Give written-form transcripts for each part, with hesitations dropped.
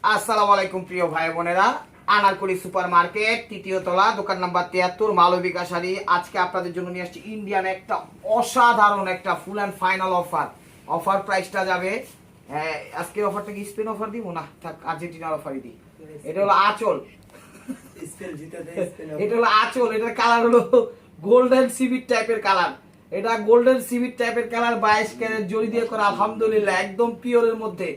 আসসালামু আলাইকুম প্রিয় ভাই বোনেরা, আনারকলি সুপার মার্কেট তৃতীয় তলা, দোকান নাম্বার 73, মালবিকা শাড়ি। আজকে আপনাদের জন্য নিয়ে আসছি ইন্ডিয়ান একটা অসাধারণ একটা full and final offer. Offer প্রাইসটা যাবে, আজকের অফারটা কি স্পেন অফার দিব না, থাক আর্জেন্টিনার অফারই দিই। এটা হলো আঁচল, এটা হলো আঁচল, এটার কালার হলো গোল্ডেন সিভিট টাইপের কালার। এটা গোল্ডেন সিভিট টাইপের কালার, 22 ক্যারেট জড়ি দিয়ে করা, আলহামদুলিল্লাহ একদম পিওরের মধ্যে।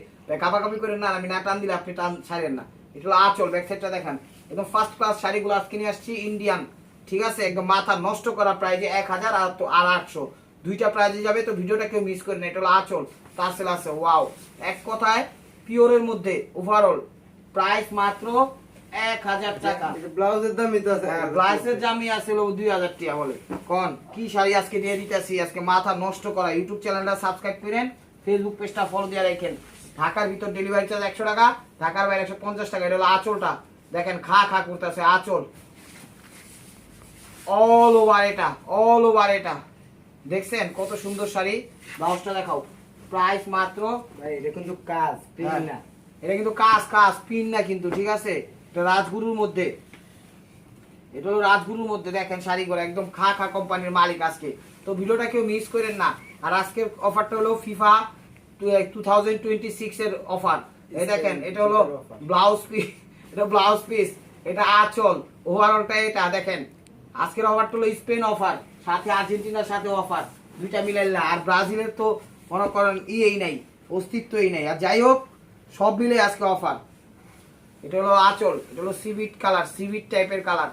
কাপাকাপি করে না, আমি না টান দিলে আপনি টান ছাড়েন না। এটা হলো আঁচল, ব্যাক সাইডটা দেখেন, একদম ফার্স্ট ক্লাস শাড়িগুলো আজকে নিয়ে আসছি ইন্ডিয়ান, ঠিক আছে? একদম মাথা নষ্ট করা প্রাইজে 1000 আর 800, দুইটা প্রাইজে যাবে, তো ভিডিওটা কেউ মিস করেন। এটা হলো আঁচল, টার্সেল আছে, ওয়াও, এক কথায় পিওরের মধ্যে ওভারঅল প্রাইস মাত্র 1000 টাকা। ব্লাউজের দামই তো আছে, ব্লাউজের দামই আছে 2000 টাকা। বলে কোন কি শাড়ি আজকে দিয়ে দিতেছি, আজকে মাথা নষ্ট করা। ইউটিউব চ্যানেলটা সাবস্ক্রাইব করেন, ফেসবুক পেজটা ফলো দিয়ে রাখেন। ঢাকার ভিতর ডেলিভারি চার্জ 100 টাকা, ঢাকার বাইরে 150 টাকা। এটা হলো আঁচলটা দেখেন, খা খা করতেছে আঁচল, অল ওভার এটা, অল ওভার এটা। দেখছেন কত সুন্দর শাড়ি। ব্লাউজটা দেখাও, প্রাইস মাত্র, ভাই এটা কিন্তু কাজ পিন না, এটা কিন্তু কাজ কাজ পিন না কিন্তু, ঠিক আছে? এটা রাজগুরুর মধ্যে, এটা হলো রাজগুরুর মধ্যে। দেখেন শাড়িগুলো একদম খা খা কোম্পানির মালিক আজকে, তো ভিডিওটা কেউ মিস করেন না। আর আজকের অফারটা হলো ফিফা 2026 এর অফার। এই দেখেন, এটা হলো ব্লাউজ পিস, এটা ব্লাউজ পিস, এটা আঁচল, ওভারঅলটা এটা দেখেন। আজকের অফারটা হলো স্পেন অফার, সাথে আর্জেন্টিনার সাথে অফার, দুইটা মিলাইলা। আর ব্রাজিলের তো মনে করেন এই নাই, অস্তিত্বই নাই। আর যাই হোক, সব মিলে আজকে অফার। এটা হলো আঁচল, এটা হলো সিভিট কালার, সিভিট টাইপের কালার।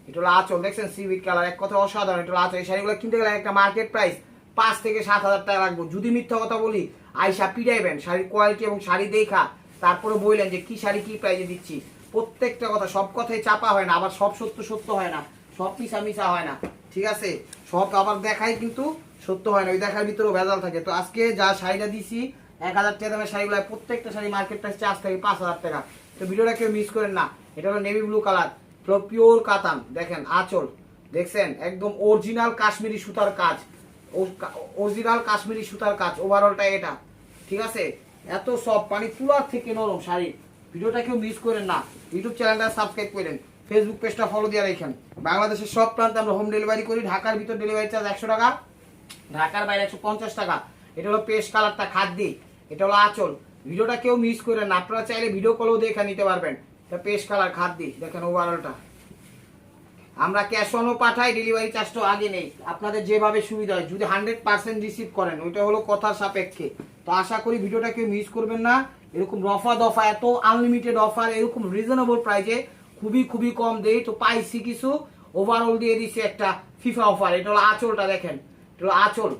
এটা হলো আঁচল, দেখছেন সিভিট কালার, এক কথা অসাধারণ। এটা হলো আঁচল। এই শাড়িগুলো কিনতে গেলে একটা মার্কেট প্রাইস 5 থেকে 7000 টাকা লাগবে। যদি মিথ্যা কথা বলি, আইসা পিড়াইবেন শাড়ির কোয়ালিটি এবং শাড়ি দেখা, তারপরে বললেন যে কি শাড়ি কি প্রাইজে দিচ্ছি। প্রত্যেকটা কথা, সব কথাই চাপা হয় না, আবার সব সত্য সত্য হয় না, সব মিশা মিশা হয় না, ঠিক আছে? সব আবার দেখাই কিন্তু সত্য হয় না, ওই দেখার ভিতরেও ভেজাল থাকে। তো আজকে যা শাড়িটা দিছি 1000 টাকা দামের শাড়িগুলো, প্রত্যেকটা শাড়ি মার্কেট প্রাইস 4 থেকে 5000 টাকা। তো ভিডিওটা কেউ মিস করেন না। এটা হলো নেভি ব্লু কালার, পিওর কাতান। দেখেন আঁচল, দেখছেন একদম অরিজিনাল কাশ্মীরি সুতার কাজ, অরিজিনাল কাশ্মীরি সুতার কাজ। ওভারঅলটা এটা, ঠিক আছে? এত সব পানি তুলার থেকে নরম শাড়ি। ভিডিওটা কেউ মিস করেন না। ইউটিউব চ্যানেলটা সাবস্ক্রাইব করেন, ফেসবুক পেজটা ফলো দিয়ে রাখেন। বাংলাদেশের সব প্রান্তে আমরা হোম ডেলিভারি করি। ঢাকার ভিতর ডেলিভারি চার্জ 100 টাকা, ঢাকার বাইরে 150 টাকা। এটা হলো পেস্ট কালারটা খাদ্যি, এটা হলো আঁচল। ভিডিওটা কেউ মিস করেন না, আপনারা চাইলে ভিডিও কলও দেখে নিতে পারবেন। এটা পেস্ট কালার খাদ্যি, দেখেন ওভারঅলটা। আমরা ক্যাশ অনও পাঠাই, ডেলিভারি চার্জটা আগে নেই, আপনাদের যেভাবে সুবিধা হয়। যদি 100% রিসিভ করেন, ওইটা হলো কথার সাপেক্ষে। তো আশা করি ভিডিওটা কেউ মিস করবেন না। এরকম রফা দফা এত আনলিমিটেড অফার, এরকম রিজনেবল প্রাইসে খুবই খুবই কম দেই। তো পাইছি কিছু, ওভারঅল দিয়ে দিছি একটা ফিফা অফার। এটা হলো আঁচলটা দেখেন, এটা হলো আঁচল,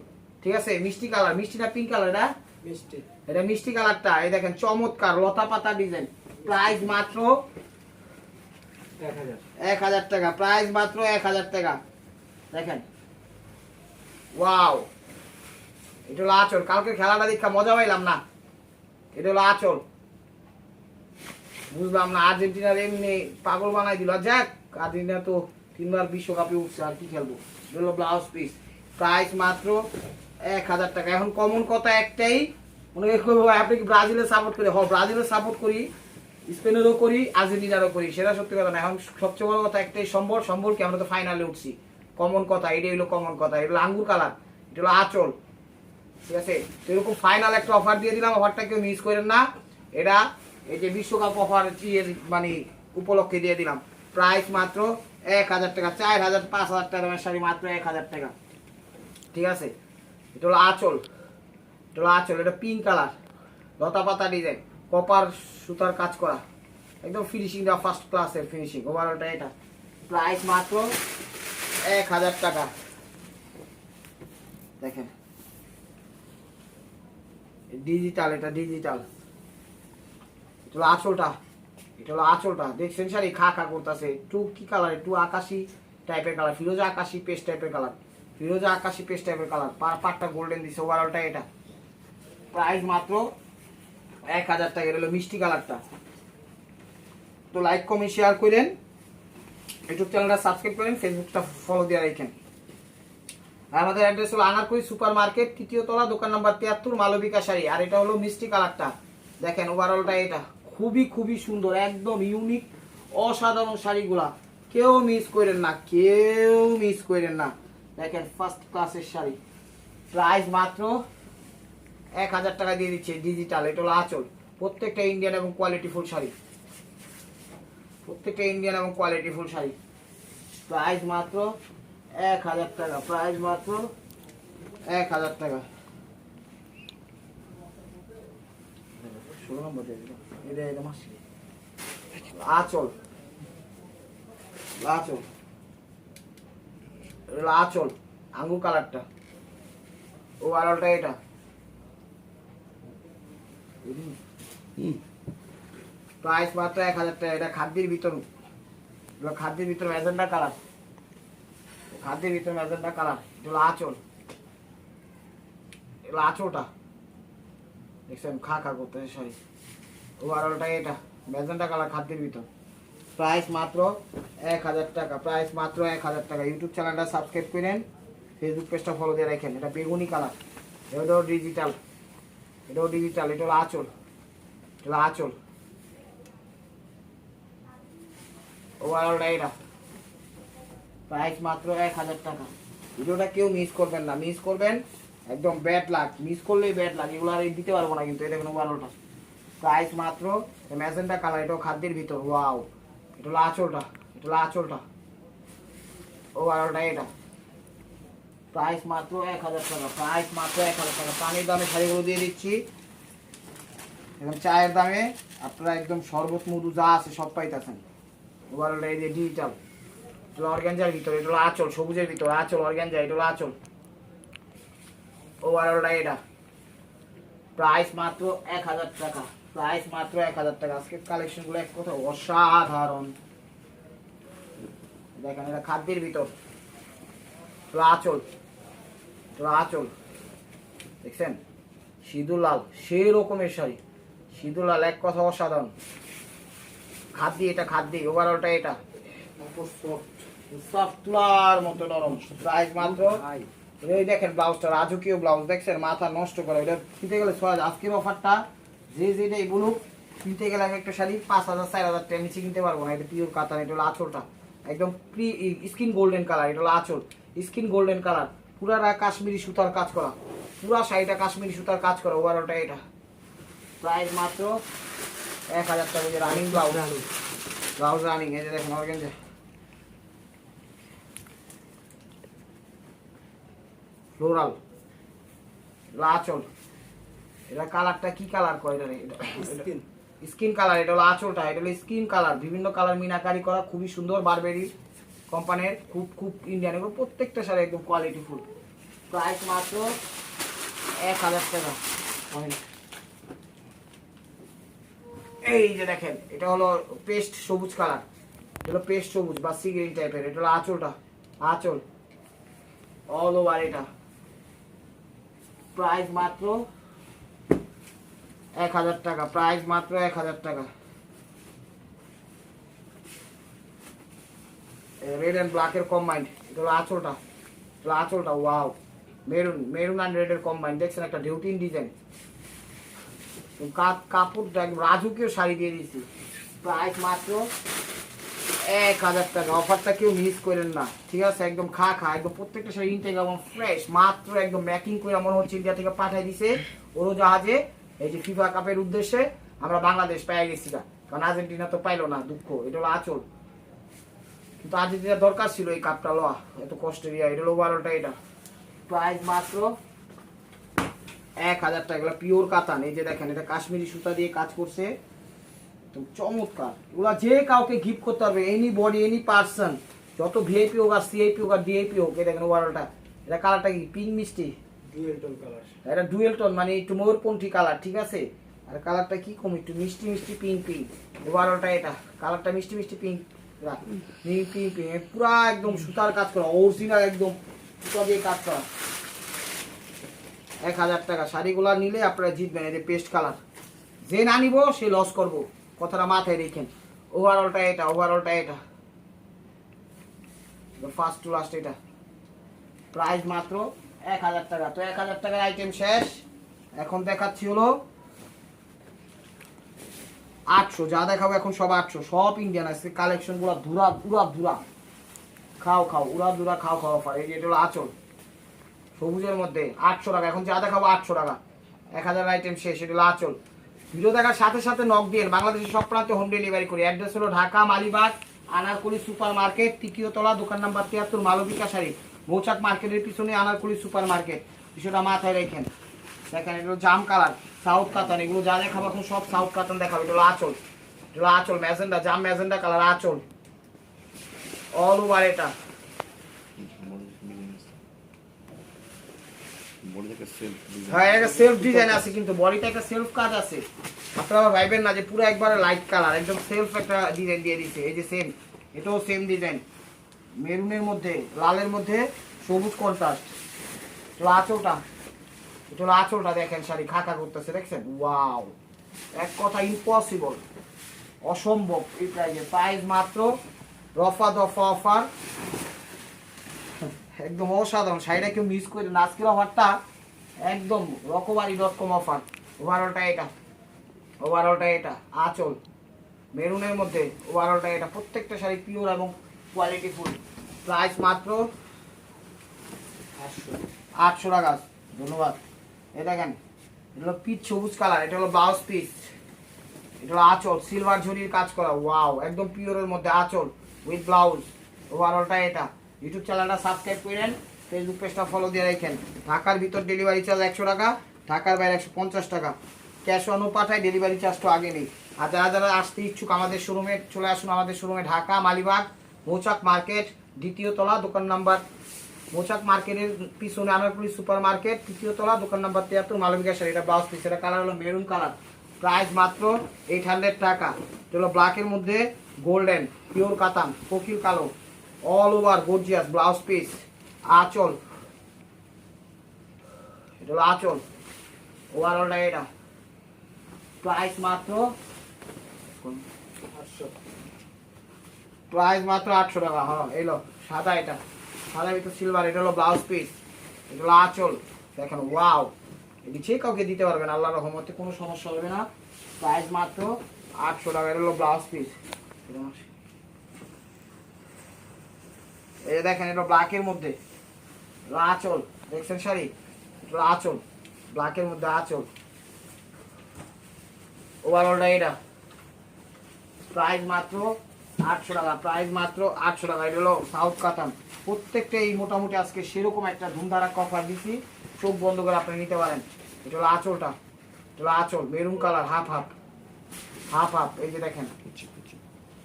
ঠিক আছে? মিষ্টি কালার, মিষ্টি না পিঙ্ক কালার? এটা মিষ্টি, এটা মিষ্টি কালারটা। এই দেখেন চমৎকার লতা পাতা ডিজাইন। প্রাইস মাত্র 1000 টাকা, প্রাইস মাত্র 1000 টাকা। দেখেন ওয়াও, এটা হলো আঁচল। কালকে খেলাটা দেখা মজা পাইলাম না। এটা হলো আঁচল, বুঝলাম না, আর্জেন্টিনার এমনি পাগল বানাই দিল। যাক, আর্জেন্টিনা তো 3 বার বিশ্বকাপে উঠছে, আর কি খেলবো। এটা হলো ব্লাউজ পিস, প্রাইস মাত্র 1000 টাকা। এখন কমন কথা একটাই, অনেকে কইবো ভাই আপনি কি ব্রাজিলের সাপোর্ট করি? হ্যাঁ, ব্রাজিলের সাপোর্ট করি, স্পেনেরও করি, আর্জেন্টিনারও করি, সেটা সত্যি কথা না। এখন সবচেয়ে বড় কথা একটাই, সম্বলকে আমরা তো ফাইনালে উঠছি। কমন কথা এটাই হলো, কমন কথা। এটা হলো আঙ্গুর কালার, এটা হলো আঁচল, ঠিক আছে? তো এরকম ফাইনাল একটা অফার দিয়ে দিলাম, অফারটা কেউ মিস করেন না। এটা এই যে বিশ্বকাপ অফার মানে উপলক্ষে দিয়ে দিলাম। প্রাইস মাত্র 1000 টাকা, 4000 5000 টাকা দামের শাড়ি মাত্র 1000 টাকা, ঠিক আছে? এটা হলো আঁচল, এটা হলো আঁচল। এটা পিঙ্ক কালার, লতা পাতা ডিজাইন, কপার সুতার কাজ করা, একদম ফিনিশিংটা ফার্স্ট ক্লাসের ফিনিশিং। ওভারঅলটা এটা, প্রাইস মাত্র 1000 টাকা। দেখেন ডিজিটাল, এটা ডিজিটাল। এটা হলো আঁচলটা, এটা হলো আঁচলটা। দেখছেন শাড়ি খা খা করতেছে। একটু কি কালার, একটু আকাশি টাইপের কালার, ফিরোজা আকাশি পেস্ট টাইপের কালার, ফিরোজা আকাশি পেস্ট টাইপের কালার। পাটটা গোল্ডেন দিছে। ওভারঅলটা এটা, প্রাইস মাত্র 1000 টাকা। এটা হলো মিষ্টি কালারটা। তো লাইক কমেন্ট শেয়ার করেন, ইউটিউব চ্যানেলটা সাবস্ক্রাইব করেন, ফেসবুকটা ফলো দিয়ে রাখেন। আর আমাদের অ্যাড্রেস হলো আনারকলি সুপার মার্কেট তৃতীয় তলা, দোকান নাম্বার 73, মালবিকা শাড়ি। আর এটা হলো মিষ্টি কালারটা, দেখেন ওভারঅলটা এটা খুবই খুবই সুন্দর, একদম ইউনিক অসাধারণ শাড়িগুলা, কেউ মিস করেন না, কেউ মিস করেন না। দেখেন ফার্স্ট ক্লাসের শাড়ি, প্রাইস মাত্র 1000 টাকা দিয়ে দিচ্ছে ডিজিটাল। এটা হলো আঁচল, প্রত্যেকটা ইন্ডিয়ান এবং কোয়ালিটি ফুল শাড়ি, প্রত্যেকটা ইন্ডিয়ান এবং কোয়ালিটি ফুল শাড়ি। প্রাইস মাত্র 1000 টাকা, প্রাইস মাত্র 1000 টাকা। 16 নম্বর দিয়ে দিলাম। এটা মাসি আঁচল, আঁচল, আঁচল আঙ্গুর কালারটা, ও আড়ালটা এটা। প্রাইস মাত্র 1000 টাকা। এটা খাদ্যের ভিতর, খাদ্যের ভিতর ম্যাজেন্ডা কালার, খাদ্যের ভিতর ম্যাজেন্ডা কালার। এটা হলো আঁচল, এটা আঁচলটা দেখছেন খা খা করতেছে শাড়ি। ওভারঅলটা এটা ম্যাজেন্টা কালার খাদ্যের ভিতর। প্রাইস মাত্র 1000 টাকা, প্রাইস মাত্র 1000 টাকা। ইউটিউব চ্যানেলটা সাবস্ক্রাইব করেন, ফেসবুক পেজটা ফলো দিয়ে রাখেন। এটা বেগুনি কালার, এটাও ডিজিটাল, এটাও ডিজিটাল। এটা হলো আঁচল, এটা হলো আঁচল। ওভারঅলটা এটা, প্রাইস মাত্র 1000 টাকা। ভিডিওটা কেউ মিস করবেন না, মিস করবেন একদম ব্যাড লাক, মিস করলেই ব্যাড লাক। এগুলো আর দিতে পারবো না কিন্তু। এটা কোনো ওভারঅলটা প্রাইস মাত্র ম্যাজেন্টা কালার, এটাও খাদ্যের ভিতর। ওয়াও, এটা হলো আঁচলটা, এটা হলো আঁচলটা। ওভারঅলটা এটা, প্রাইস মাত্র 1000 টাকা, প্রাইস মাত্র 1000 টাকা। পানির দামে শাড়িগুলো দিয়ে দিচ্ছি, এখন চায়ের দামে আপনারা একদম শরবত মধু যা আছে সব পাইতেছেন। ওভারঅলটা এই যে ডিজিটাল, এটা অর্গানজার ভিতর, এটা হলো আঁচল, সবুজের ভিতর আঁচল, অর্গানজা, এটা হলো আঁচল। ওভারঅলটা এটা, প্রাইস মাত্র 1000 টাকা, প্রাইস মাত্র 1000 টাকা। আজকে কালেকশনগুলো এক কথা অসাধারণ। দেখেন এটা খাদ্যের ভিতর, আঁচল, আঁচল দেখছেন সিঁদুর লাল, সেই রকমের শাড়ি, সিঁদুর লাল এক কথা অসাধারণ। খাদ্যি, এটা খাদ্যি। ওভারঅলটা এটা সফট তুলার মতো নরম। প্রাইস মাত্র, এই দেখেন ব্লাউজটা রাজকীয় ব্লাউজ দেখছেন, মাথা নষ্ট করে। এটা কিনতে গেলে আজকের অফারটা যে যেটাই বলুক, কিনতে গেলে একটা শাড়ি 5000 4000 টাকা নিচে কিনতে পারবো না। এটা পিওর কাতান, এটা হলো আঁচলটা একদম স্কিন গোল্ডেন কালার, এটা হলো আঁচল স্কিন গোল্ডেন কালার, পুরা কাশ্মীরি সুতার কাজ করা, পুরা শাড়িটা কাশ্মীরি সুতার কাজ করা। ওভারঅলটা এটা, প্রাইস মাত্র 1000 টাকা। যে রানিং ব্লাউজ, ব্লাউজ রানিং, এই যে দেখেন অর্গানজা, ফ্লোরাল, আঁচল। এটা কালারটা কি কালার কয়, এটা স্কিন কালার, এটা হলো আঁচলটা, এটা হলো স্কিন কালার, বিভিন্ন কালার মিনাকারি করা, খুবই সুন্দর। বারবেরি কোম্পানির, খুব খুব ইন্ডিয়ান, এগুলো প্রত্যেকটা শাড়ি একদম কোয়ালিটি ফুল। প্রাইস মাত্র 1000 টাকা। এই যে দেখেন এটা হলো পেস্ট সবুজ কালার, এটা হলো পেস্ট সবুজ বা সি গ্রিন টাইপের। এটা হলো আঁচলটা, আঁচল অল ওভার। এটা প্রাইস মাত্র 1000 টাকা, প্রাইস মাত্র 1000 টাকা। রেড এন্ড ব্ল্যাক এর কম্বাইন্ড, এটা হলো আঁচলটা, এটা হলো আঁচলটা। Wow, maroon, maroon and red এর কম্বাইন্ড দেখছেন, একটা ডিউটিন ডিজাইন। কাপড়টা একদম রাজকীয় শাড়ি দিয়ে দিয়েছি। প্রাইস মাত্র 1000 টাকা। অফারটা কেউ মিস করেন না, ঠিক আছে? একদম খা খা, একদম প্রত্যেকটা শাড়ি ইনটেক এবং ফ্রেশ, মাত্র একদম ম্যাকিং করে মনে হচ্ছে ইন্ডিয়া থেকে পাঠিয়ে দিছে উড়োজাহাজে। এই যে ফিফা কাপের উদ্দেশ্যে আমরা বাংলাদেশ পেয়ে গেছি, কারণ আর্জেন্টিনা তো পাইলো না, দুঃখ। এটা হলো আঁচল, কিন্তু আর্জেন্টিনা দরকার ছিল এই কাপটা লওয়া, এত কষ্টের। এটা হলো ওভারঅলটা এটা, প্রাইস মাত্র 1000 টাকা। এগুলো পিওর কাতান, এই যে দেখেন এটা কাশ্মীরি সুতা দিয়ে কাজ করছে, চমৎকার। এগুলো যে কাউকে গিফট করতে পারবে, এনি বডি এনি পার্সন, যত ভিআইপি হোক আর সিআইপি হোক আর ডিআইপি হোক। এই দেখেন ওভারঅলটা, এটা কালারটা কি পিঙ্ক মিষ্টি, ডুয়েল টোন কালার, এটা ডুয়েল টোন মানে একটু ময়ূরপন্থী কালার, ঠিক আছে? আর কালারটা কি কম একটু মিষ্টি মিষ্টি পিঙ্ক পিঙ্ক। ওভারঅলটা এটা কালারটা মিষ্টি মিষ্টি পিঙ্ক, পিঙ্ক পিঙ্ক পিঙ্ক, পুরা একদম সুতার কাজ করা, অরিজিনাল একদম সুতা দিয়ে কাজ করা। 1000 টাকা। শাড়িগুলা নিলে আপনারা জিতবেন। এই যে পেস্ট কালার, যে না নিব সে লস করবো, কথাটা মাথায় রেখেন। ওভারঅলটা এটা, ওভারঅলটা এটা ফার্স্ট টু লাস্ট। এটা প্রাইস মাত্র 1000 টাকা। তো 1000 টাকার আইটেম শেষ। এখন দেখাচ্ছি হলো 800, যা দেখাবো এখন সব 800, সব ইন্ডিয়ান আছে কালেকশন গুলো ধুরা উড়া ধুরা। খাও উড়া ধুরা খাও অফার। এই যে এটা হলো আঁচল সবুজের মধ্যে 800 টাকা, এখন যা দেখাবো 800 টাকা, 1000 আইটেম শেষ। এটা হলো আঁচল। ভিডিও দেখার সাথে সাথে নক দিয়ে বাংলাদেশের সব প্রান্তে হোম ডেলিভারি করি। অ্যাড্রেস হলো ঢাকা মালিবাগ আনারকুলি সুপার মার্কেট, তৃতীয় তলা, দোকান নাম্বার 73, মালবিকা শাড়ি, মৌচাক মার্কেটের পিছনে আনারকুলি সুপার মার্কেট। বিষয়টা মাথায় রেখেন। দেখেন এগুলো জাম কালার, সাউথ কাতান, এগুলো যা দেখাবো এখন সব সাউথ কাতান দেখাবো। এটা হলো আঁচল, এটা হলো আঁচল ম্যাজেন্ডা, জাম ম্যাজেন্ডা কালার আঁচল অল ওভার। এটা হ্যাঁ একটা সেলফ ডিজাইন আছে, কিন্তু বডিটা একটা সেলফ কাজ আছে। আপনারা ভাইবেন না যে পুরো একবারে লাইট কালার, একদম সেলফ একটা ডিজাইন দিয়ে দিছে। এই যে সেম, এটাও সেম ডিজাইন, মেরুনের মধ্যে লালের মধ্যে সবুজ কন্ট্রাস্ট। এটা আঁচলটা, এটা হলো আঁচলটা দেখেন, শাড়ি খাকা করতেছে দেখছেন, ওয়াও, এক কথা ইম্পসিবল, অসম্ভব এই প্রাইসে। প্রাইস মাত্র রফা দফা অফার, একদম অসাধারণ। শাড়িটা কেউ মিস করে না, আজকের অফারটা একদম রকমারি.com অফার। ওভারঅলটা এটা, ওভারঅলটা এটা আঁচল মেরুনের মধ্যে, ওভারঅলটা এটা। প্রত্যেকটা শাড়ি পিওর এবং কোয়ালিটি ফুল। প্রাইস মাত্র 800 টাকা। ধন্যবাদ। এই দেখেন এটা হলো পিচ সবুজ কালার, এটা হলো ব্লাউজ পিস, এটা হলো আঁচল সিলভার ঝুরির কাজ করা, ওয়াও, একদম পিওরের মধ্যে আঁচল উইথ ব্লাউজ। ওভারঅলটা এটা। ইউটিউব চ্যানেলটা সাবস্ক্রাইব করেন, ফেসবুক পেজটা ফলো দিয়ে রাখেন। ঢাকার ভিতর ডেলিভারি চার্জ 100 টাকা, ঢাকার বাইরে 150 টাকা। ক্যাশ অনও পাঠায়, ডেলিভারি চার্জ তো আগে নেই। আর যারা যারা আসতে ইচ্ছুক আমাদের শোরুমে চলে আসুন। আমাদের শোরুমে ঢাকা মালিবাগ মৌচাক মার্কেট, দ্বিতীয় তলা, দোকান নাম্বার, মৌচাক মার্কেটের পিছনে আনারকুলি সুপার মার্কেট, তৃতীয় তলা, দোকান নাম্বার 73, মালবিকা শাড়ি। এটা ব্লাউজ পিস, এটা কালার হলো মেরুন কালার। প্রাইস মাত্র 800 টাকা। এটা হলো ব্ল্যাকের মধ্যে গোল্ডেন পিওর কাতান, কোকিল কালো, all over gorgeous blouse piece, আঁচল, এটা হলো আঁচল ওভারঅলটা এটা। প্রাইস মাত্র 800 টাকা। হ্যাঁ এলো সাদা, এটা সাদা ভিতর সিলভার, এটা হলো ব্লাউজ পিস, এটা হলো আঁচল। দেখেন ওয়াও, এটি যে কাউকে দিতে পারবেন, আল্লাহর রহমতে কোনো সমস্যা হবে না। প্রাইস মাত্র 800 টাকা। এটা হলো ব্লাউজ পিস। এই দেখেন এটা ব্ল্যাকের মধ্যে আঁচল, দেখছেন শাড়ি, এটা আঁচল ব্ল্যাকের মধ্যে আঁচল ওভারঅলটা এটা। প্রাইস মাত্র 800 টাকা, প্রাইস মাত্র 800 টাকা। এটা হলো সাউথ কাতান। প্রত্যেকটা এই মোটামুটি আজকে সেরকম একটা ধুমধারাক্কা অফার দিচ্ছি, চোখ বন্ধ করে আপনি নিতে পারেন। এটা হলো আঁচলটা, এটা হলো আঁচল maroon colour, half half half half. এই যে দেখেন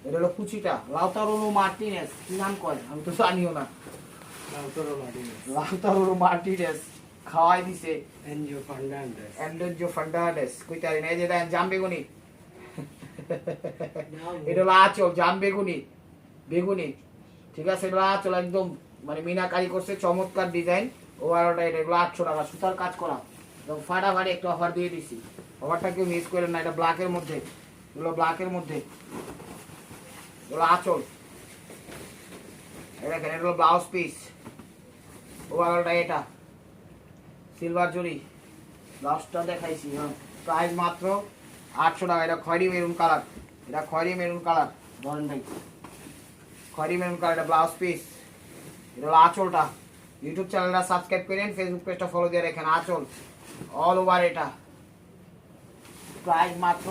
এটা হলো কুচিটা, লাউতারো মার্টিনেস, কি নাম কয় আমি তো জানিও না। লাউতারো মার্টিনেস খাওয়াই দিছে এন্ডোজো ফার্নান্ডেস, কইতে পারি না। এই যে দেখেন জাম বেগুনি, এটা হলো আঁচল জাম বেগুনি, বেগুনি, ঠিক আছে। এটা আঁচল একদম মানে মিনাকারি করছে, চমৎকার ডিজাইন। ওভারঅলটা এটা, এগুলো 800 টাকা, সুতার কাজ করা, এবং ফাটাফাটি একটা অফার দিয়ে দিছি। অফারটা কেউ মিস করেন না। এটা ব্ল্যাকের মধ্যে, এগুলো ব্ল্যাকের মধ্যে, এগুলো আঁচল। দেখেন এটা হলো ব্লাউজ পিস, ওভারঅলটা এটা সিলভার জরি, ব্লাউজটা দেখাইছি। হ্যাঁ প্রাইস মাত্র 800 টাকা। এটা খয়েরি মেরুন কালার, এটা খয়েরি মেরুন কালার, ধরেন ভাই খয়েরি মেরুন কালার, এটা ব্লাউজ পিস, এটা হলো আঁচলটা। ইউটিউব চ্যানেলটা সাবস্ক্রাইব করেন, ফেসবুক পেজটা ফলো দিয়ে রাখেন। আঁচল অল ওভার এটা। প্রাইস মাত্র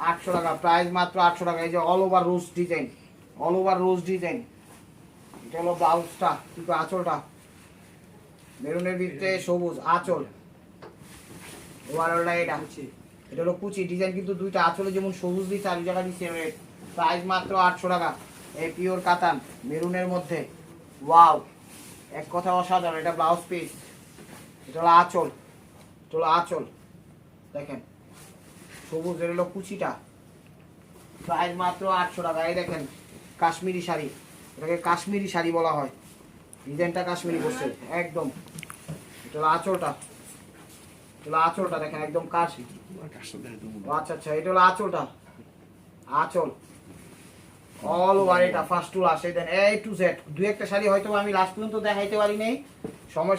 800 টাকা, প্রাইস মাত্র 800 টাকা। এই যে অল ওভার রোজ ডিজাইন, অল ওভার রোজ ডিজাইন, এটা হলো ব্লাউজটা, কিন্তু আঁচলটা মেরুনের ভিতরে সবুজ আঁচল ওভারঅলটা এটা। এটা হলো কুচি ডিজাইন, কিন্তু দুইটা আঁচলে যেমন সবুজ দিচ্ছে আর জায়গা দিচ্ছে রেড। প্রাইস মাত্র 800 টাকা। এই পিওর কাতান মেরুনের মধ্যে, ওয়াও, এক কথা অসাধারণ। এটা ব্লাউজ পিস, এটা হলো আঁচল, এটা হলো আঁচল দেখেন সবুজ, এটা হলো কুচিটা। প্রাইস মাত্র 800 টাকা। এই দেখেন কাশ্মীরি শাড়ি, এটাকে কাশ্মীরি শাড়ি বলা হয়, ডিজাইনটা কাশ্মীরি করছে একদম। এটা হলো আঁচলটা, এটা হলো আঁচলটা দেখেন একদম কাশি। আচ্ছা আচ্ছা, এটা হলো আঁচলটা, আঁচল অল ওভার এটা ফার্স্ট টু লাস্ট। এই দেন এ টু জেড। দুই একটা শাড়ি হয়তো আমি লাস্ট পর্যন্ত দেখাইতে পারি নাই, সময়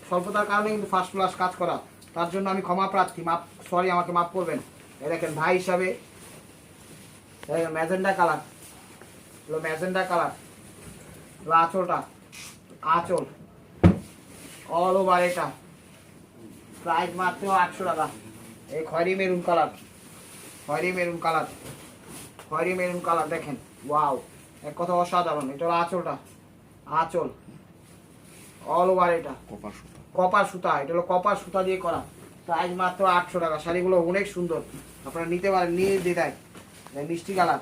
স্বল্পতার কারণে, কিন্তু ফার্স্ট টু লাস্ট কাজ করা, তার জন্য আমি ক্ষমা প্রার্থী, মাপ সরি, আমাকে মাফ করবেন। এই দেখেন ভাই হিসাবে ম্যাজেন্ডা কালার, ম্যাজেন্ডা কালার, আঁচলটা, আঁচল অল ওভার এটা প্রাইস মাত্র 800 টাকা। এই খয়েরি মেরুন কালার, খয়েরি মেরুন কালার, খয়েরি মেরুন কালার দেখেন, ওয়াও, এক কথা অসাধারণ। এটা হলো আঁচলটা, আঁচল অল ওভার এটা কপার সুতা, এটা হলো কপার সুতা দিয়ে করা, প্রাইস মাত্র 800 টাকা। শাড়িগুলো অনেক সুন্দর, আপনারা নিতে পারেন নির্দ্বিধায়। মিষ্টি কালার,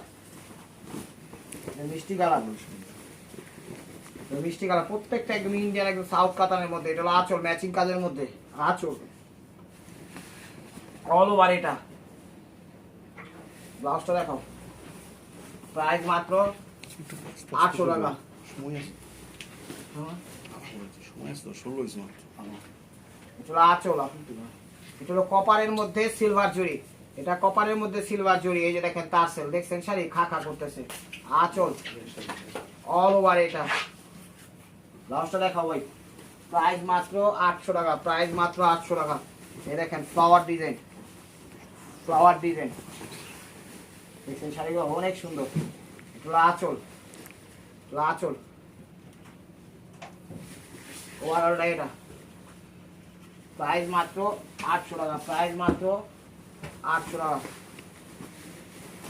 মিষ্টি কালার, মিষ্টি কালার, প্রত্যেকটা একদম ইন্ডিয়ান, একদম সাউথ কাতানের মধ্যে। এটা হলো আঁচল, ম্যাচিং কাজের মধ্যে আঁচল অল ওভার এটা। ব্লাউজটা দেখাও, প্রাইস মাত্র 800 টাকা। এটা হলো আঁচল, এটা হলো কপারের মধ্যে সিলভার জরি, এটা কপারের মধ্যে সিলভার জরি। এই যে দেখেন টার্সেল, দেখছেন শাড়ি খা খা করতেছে, আঁচল অল ওভার এটা। ব্লাউজটা দেখাও ভাই, প্রাইস মাত্র 800 টাকা, প্রাইস মাত্র 800 টাকা। এই দেখেন ফ্লাওয়ার ডিজাইন, ফ্লাওয়ার ডিজাইন, দেখছেন শাড়িগুলো অনেক সুন্দর। এটা হলো আঁচল, আঁচল ওভারঅলটা এটা, প্রাইস মাত্র 800 টাকা, প্রাইস মাত্র 800 টাকা।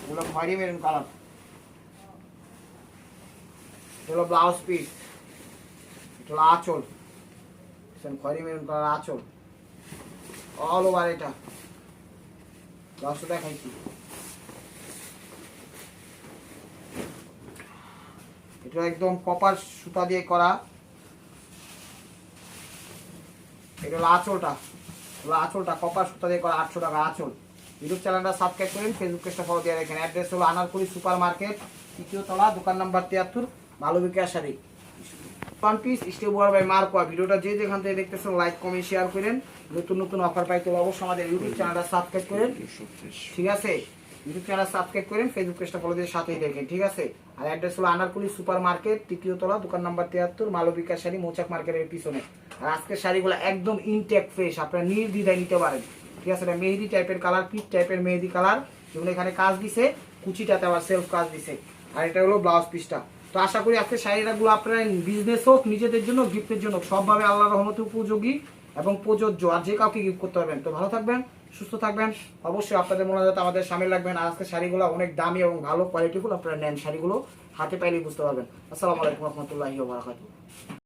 এগুলো খয়েরি মেরুন কালার, এটা হলো ব্লাউজ পিস, এটা হলো আঁচল, খয়েরি মেরুন কালার আঁচল অল ওভার এটা। ব্লাউজটা দেখাইছি, এটা একদম কপার সুতা দিয়ে করা। এটা হলো আঁচলটা, আঁচলটা কপার সুতা দিয়ে করা, 800 টাকা আঁচল। ইউটিউব চ্যানেলটা সাবস্ক্রাইব করেন, ফেসবুক পেজটা ফলো দিয়ে রাখেন। অ্যাড্রেস হলো আনারকুলি সুপার মার্কেট, 3য় তলা, দোকান number 73, Malabika sari. One piece step ওয়ার বাই মার্কোয়া। ভিডিওটা যে যেখান থেকে দেখতেছেন লাইক কমেন্ট শেয়ার করেন। নতুন নতুন অফার পাইতে অবশ্যই আমাদের ইউটিউব চ্যানেলটা সাবস্ক্রাইব করেন, ঠিক আছে? ইউটিউব চ্যানেল সাবস্ক্রাইব করেন, ফেসবুক পেজটা ফলো দিয়ে সাথেই দেখেন, ঠিক আছে? আর অ্যাড্রেস হলো আনারকুলি সুপার মার্কেট, 3য় তলা, দোকান নাম্বার 73, মালবিকা শাড়ি, মৌচাক মার্কেটের পিছনে। আর আজকের শাড়িগুলো একদম ইনটেক ফ্রেশ, আপনারা নির্দ্বিধায় নিতে পারেন, ঠিক আছে? এটা মেহেদি টাইপের কালার, পিচ টাইপের মেহেদি কালার, যেমন এখানে কাজ দিছে, কুচিটাতে আবার সেলফ কাজ দিছে। আর এটা হলো ব্লাউজ পিসটা। তো আশা করি আজকে শাড়িগুলো আপনারা বিজনেস হোক, নিজেদের জন্য, গিফটের জন্য, সবভাবে আল্লাহর রহমতে উপযোগী এবং প্রযোজ্য। আর যে কাউকে গিফট করতে পারবেন। তো ভালো থাকবেন, সুস্থ থাকবেন, অবশ্যই আপনাদের মনে হয় আমাদের সামিল রাখবেন। আর আজকে শাড়িগুলো অনেক দামি এবং ভালো কোয়ালিটিফুল, আপনারা নেন শাড়িগুলো, হাতে পাইলেই বুঝতে পারবেন। আসসালামু আলাইকুম রহমতুল্লাহি ওয়া বারাকাতুহু।